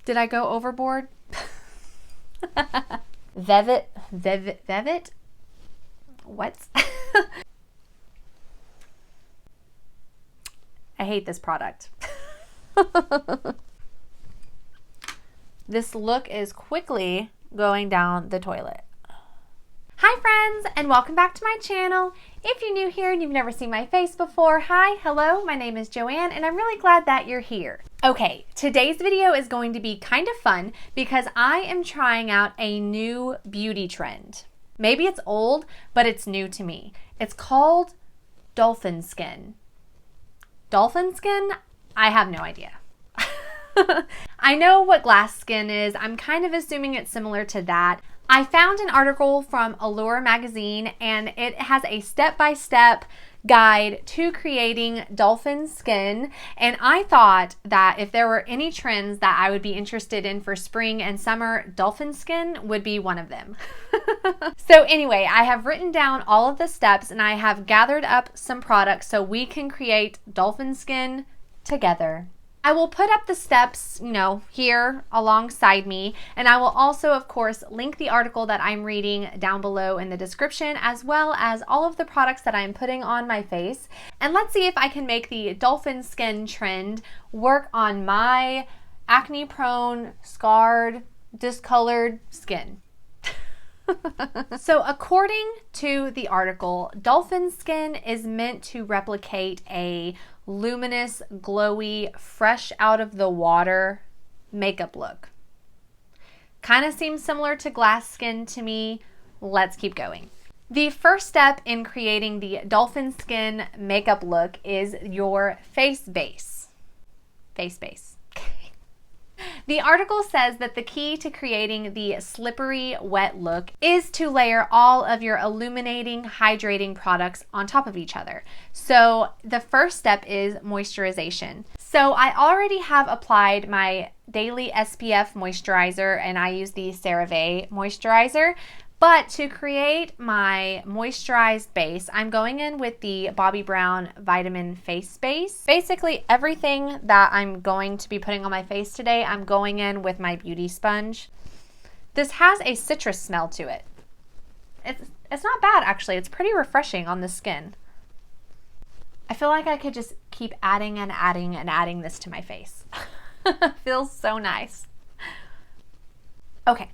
Did I go overboard? Vevet? What? I hate this product. This look is quickly going down the toilet. Hi friends, and welcome back to my channel. If you're new here and you've never seen my face before, hi, hello, my name is Joanne and I'm really glad that you're here. Okay, today's video is going to be kind of fun because I am trying out a new beauty trend. Maybe it's old, but it's new to me. It's called dolphin skin. Dolphin skin? I have no idea. I know what glass skin is. I'm kind of assuming it's similar to that. I found an article from Allure magazine and it has a step-by-step guide to creating dolphin skin, and I thought that if there were any trends that I would be interested in for spring and summer, dolphin skin would be one of them. So anyway, I have written down all of the steps and I have gathered up some products so we can create dolphin skin together. I will put up the steps, here alongside me, and I will also, of course, link the article that I'm reading down below in the description, as well as all of the products that I'm putting on my face. And let's see if I can make the dolphin skin trend work on my acne-prone, scarred, discolored skin. So according to the article, dolphin skin is meant to replicate a luminous, glowy, fresh out of the water makeup look. Kind of seems similar to glass skin to me. Let's keep going. The first step in creating the dolphin skin makeup look is your face base. Face base. The article says that the key to creating the slippery, wet look is to layer all of your illuminating, hydrating products on top of each other. So the first step is moisturization. So I already have applied my daily SPF moisturizer and I use the CeraVe moisturizer. But to create my moisturized base, I'm going in with the Bobbi Brown Vitamin Face Base. Basically everything that I'm going to be putting on my face today, I'm going in with my beauty sponge. This has a citrus smell to it. It's not bad actually, it's pretty refreshing on the skin. I feel like I could just keep adding and adding and adding this to my face. Feels so nice. Okay.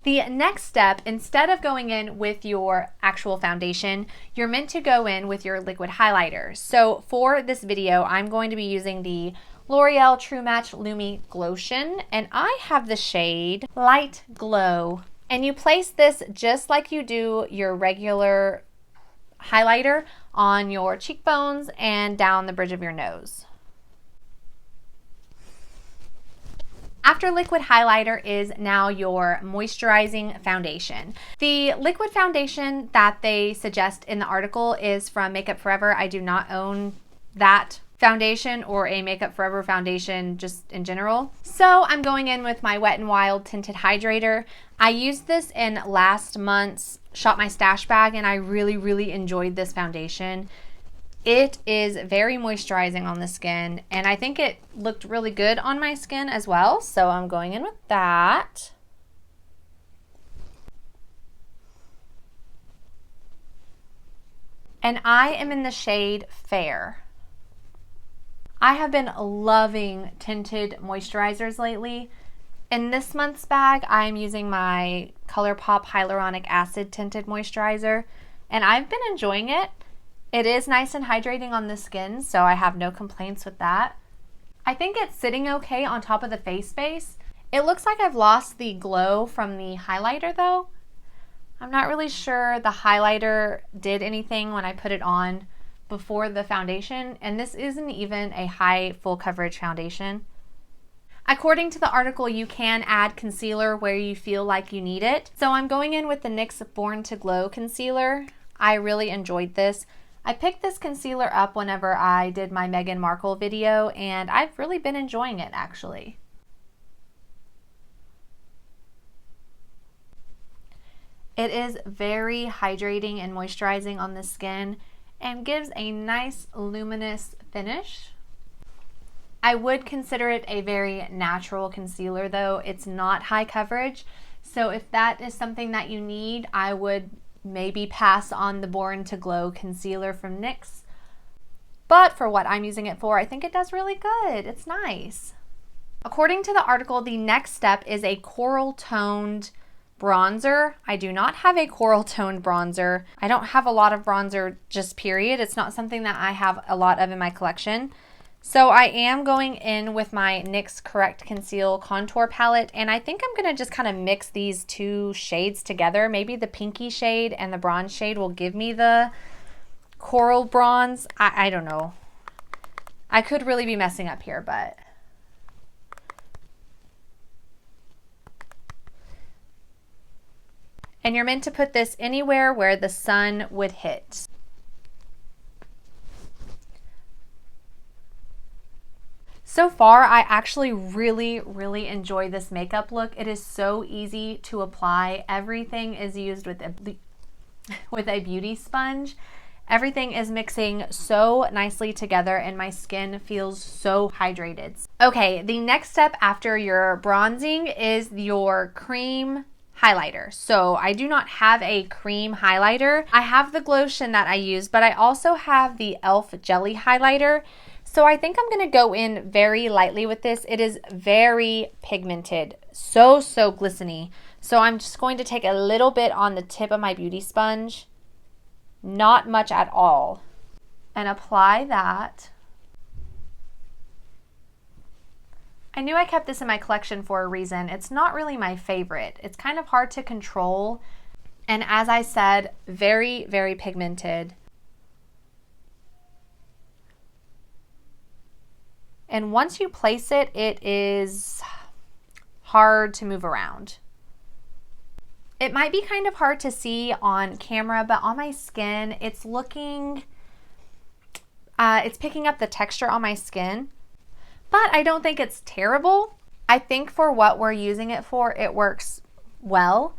The next step, instead of going in with your actual foundation, you're meant to go in with your liquid highlighter. So for this video, I'm going to be using the L'Oreal True Match Lumi Glotion, and I have the shade Light Glow. And you place this just like you do your regular highlighter on your cheekbones and down the bridge of your nose. After liquid highlighter is now your moisturizing foundation. The liquid foundation that they suggest in the article is from Makeup Forever. I do not own that foundation or a Makeup Forever foundation just in general. So I'm going in with my Wet n Wild Tinted Hydrator. I used this in last month's Shop My Stash bag and I really enjoyed this foundation. It is very moisturizing on the skin and I think it looked really good on my skin as well. So I'm going in with that. And I am in the shade Fair. I have been loving tinted moisturizers lately. In this month's bag, I'm using my ColourPop Hyaluronic Acid Tinted Moisturizer and I've been enjoying it. It is nice and hydrating on the skin, so I have no complaints with that. I think it's sitting okay on top of the face base. It looks like I've lost the glow from the highlighter though. I'm not really sure the highlighter did anything when I put it on before the foundation, and this isn't even a high full coverage foundation. According to the article, you can add concealer where you feel like you need it. So I'm going in with the NYX Born to Glow concealer. I really enjoyed this. I picked this concealer up whenever I did my Meghan Markle video and I've really been enjoying it actually. It is very hydrating and moisturizing on the skin and gives a nice luminous finish. I would consider it a very natural concealer though. It's not high coverage. So if that is something that you need, I would maybe pass on the Born to Glow concealer from NYX. But for what I'm using it for, I think it does really good. It's nice. According to the article, the next step is a coral toned bronzer. I do not have a coral toned bronzer. I don't have a lot of bronzer, just period. It's not something that I have a lot of in my collection. So I am going in with my NYX Correct Conceal Contour Palette, and I think I'm going to just kind of mix these two shades together. Maybe the pinky shade and the bronze shade will give me the coral bronze. I don't know. I could really be messing up here, but... And you're meant to put this anywhere where the sun would hit. So far, I actually really enjoy this makeup look. It is so easy to apply. Everything is used with a beauty sponge. Everything is mixing so nicely together and my skin feels so hydrated. Okay, the next step after your bronzing is your cream highlighter. So I do not have a cream highlighter. I have the Glotion that I use, but I also have the e.l.f. Jelly Highlighter. So I think I'm going to go in very lightly with this. It is very pigmented, so glistening. So I'm just going to take a little bit on the tip of my beauty sponge, not much at all, and apply that. I knew I kept this in my collection for a reason. It's not really my favorite. It's kind of hard to control. And as I said, very pigmented. And once you place it, it is hard to move around. It might be kind of hard to see on camera, but on my skin, it's looking, it's picking up the texture on my skin. But I don't think it's terrible. I think for what we're using it for, it works well.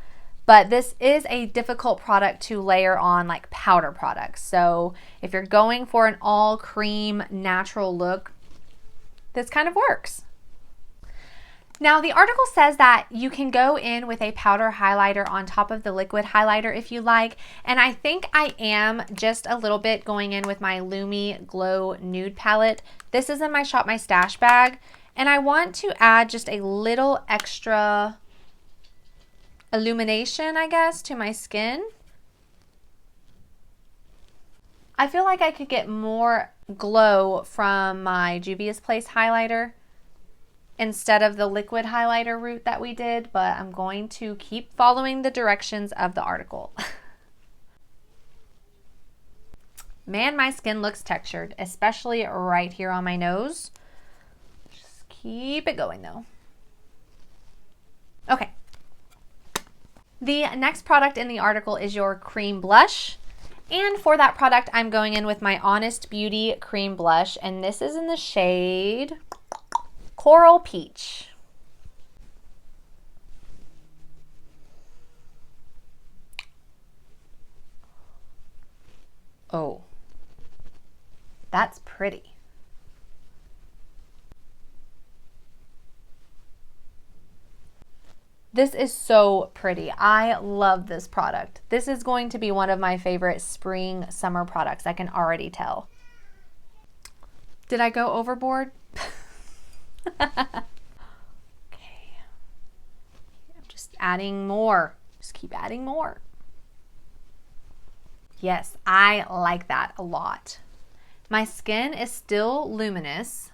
But this is a difficult product to layer on like powder products. So if you're going for an all cream natural look, this kind of works. Now the article says that you can go in with a powder highlighter on top of the liquid highlighter if you like, and I think I am just a little bit going in with my Lumi Glow Nude Palette. This is in my Shop My Stash bag, and I want to add just a little extra illumination, I guess, to my skin. I feel like I could get more glow from my Juvia's Place highlighter instead of the liquid highlighter route that we did, but I'm going to keep following the directions of the article. Man, my skin looks textured, especially right here on my nose. Just keep it going though. Okay. The next product in the article is your cream blush. And for that product, I'm going in with my Honest Beauty cream blush, and this is in the shade Coral Peach. Oh, that's pretty. This is so pretty. I love this product. This is going to be one of my favorite spring summer products. I can already tell. Did I go overboard? Okay. I'm just adding more. Just keep adding more. Yes, I like that a lot. My skin is still luminous,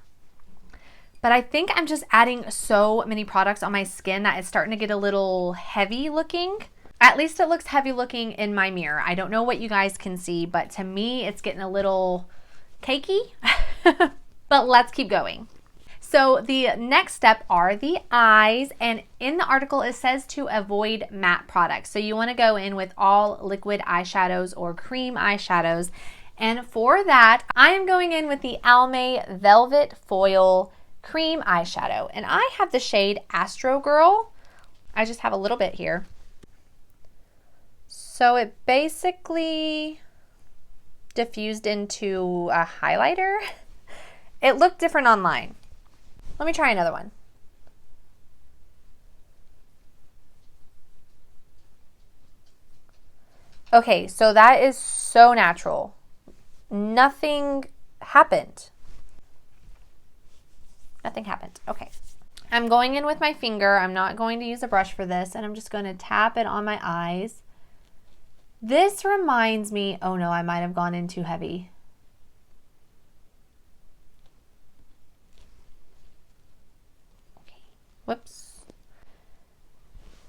but I think I'm just adding so many products on my skin that it's starting to get a little heavy looking. At least it looks heavy looking in my mirror. I don't know what you guys can see, but to me, it's getting a little cakey. But let's keep going. So the next step are the eyes, and in the article it says to avoid matte products. So you want to go in with all liquid eyeshadows or cream eyeshadows. And for that, I am going in with the Almay Velvet Foil Cream Eyeshadow. And I have the shade Astro Girl. I just have a little bit here. So it basically diffused into a highlighter. It looked different online. Let me try another one. Okay, so that is so natural. Nothing happened. Nothing happened. Okay. I'm going in with my finger. I'm not going to use a brush for this, and I'm just going to tap it on my eyes. This reminds me, oh no, I might have gone in too heavy. Okay. Whoops.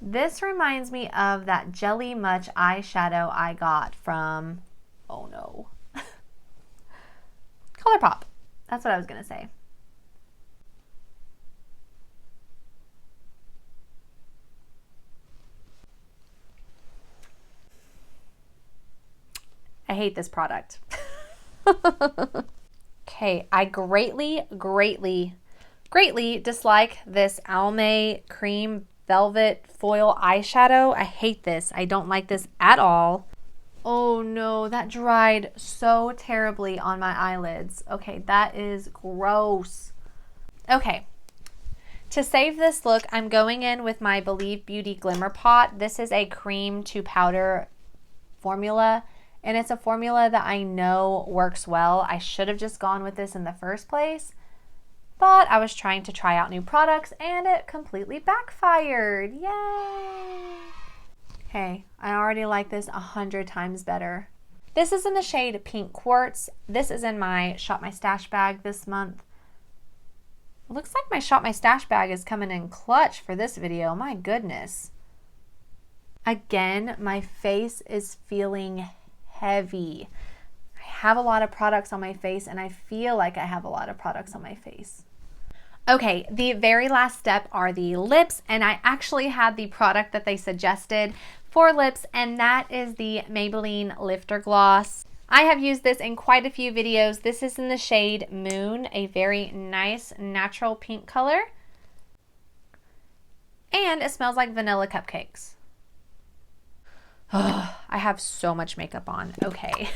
This reminds me of that Jelly Much eyeshadow I got from, oh no, ColourPop. That's what I was going to say. I hate this product. Okay, I greatly dislike this Almay Cream Velvet Foil Eyeshadow. I hate this. I don't like this at all. Oh no, that dried so terribly on my eyelids. Okay, that is gross. Okay, to save this look, I'm going in with my Believe Beauty Glimmer Pot. This is a cream to powder formula, and it's a formula that I know works well. I should have just gone with this in the first place, but I was trying to try out new products and it completely backfired. Yay! Okay, I already like this 100 times better. This is in the shade Pink Quartz. This is in my Shop My Stash bag this month. It looks like my Shop My Stash bag is coming in clutch for this video. My goodness. Again, my face is feeling heavy. I have a lot of products on my face and I feel like I have a lot of products on my face. Okay, the very last step are the lips, and I actually had the product that they suggested for lips, and that is the Maybelline Lifter Gloss. I have used this in quite a few videos. This is in the shade Moon, a very nice natural pink color, and it smells like vanilla cupcakes. Oh, I have so much makeup on. Okay.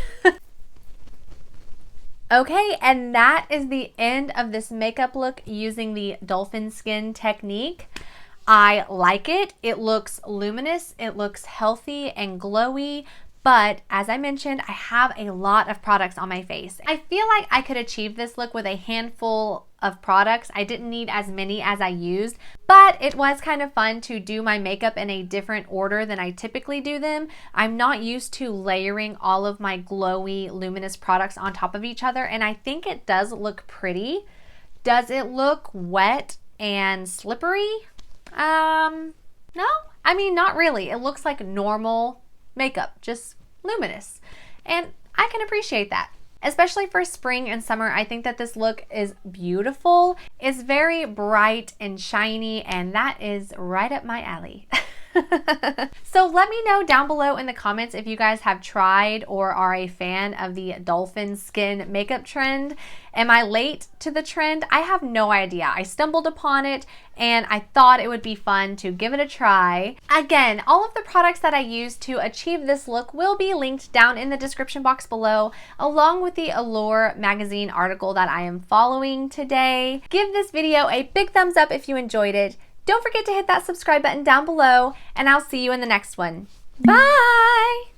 Okay, and that is the end of this makeup look using the Dolphin Skin technique. I like it. It looks luminous, it looks healthy and glowy, but as I mentioned, I have a lot of products on my face. I feel like I could achieve this look with a handful of products. I didn't need as many as I used, but it was kind of fun to do my makeup in a different order than I typically do them. I'm not used to layering all of my glowy, luminous products on top of each other, and I think it does look pretty. Does it look wet and slippery? No, I mean, not really. It looks like normal makeup, just luminous, and I can appreciate that. Especially for spring and summer, I think that this look is beautiful. It's very bright and shiny, and that is right up my alley. So let me know down below in the comments if you guys have tried or are a fan of the Dolphin Skin makeup trend. Am I late to the trend? I have no idea. I stumbled upon it and I thought it would be fun to give it a try. Again, all of the products that I used to achieve this look will be linked down in the description box below, along with the Allure magazine article that I am following today. Give this video a big thumbs up if you enjoyed it. Don't forget to hit that subscribe button down below, and I'll see you in the next one. Bye!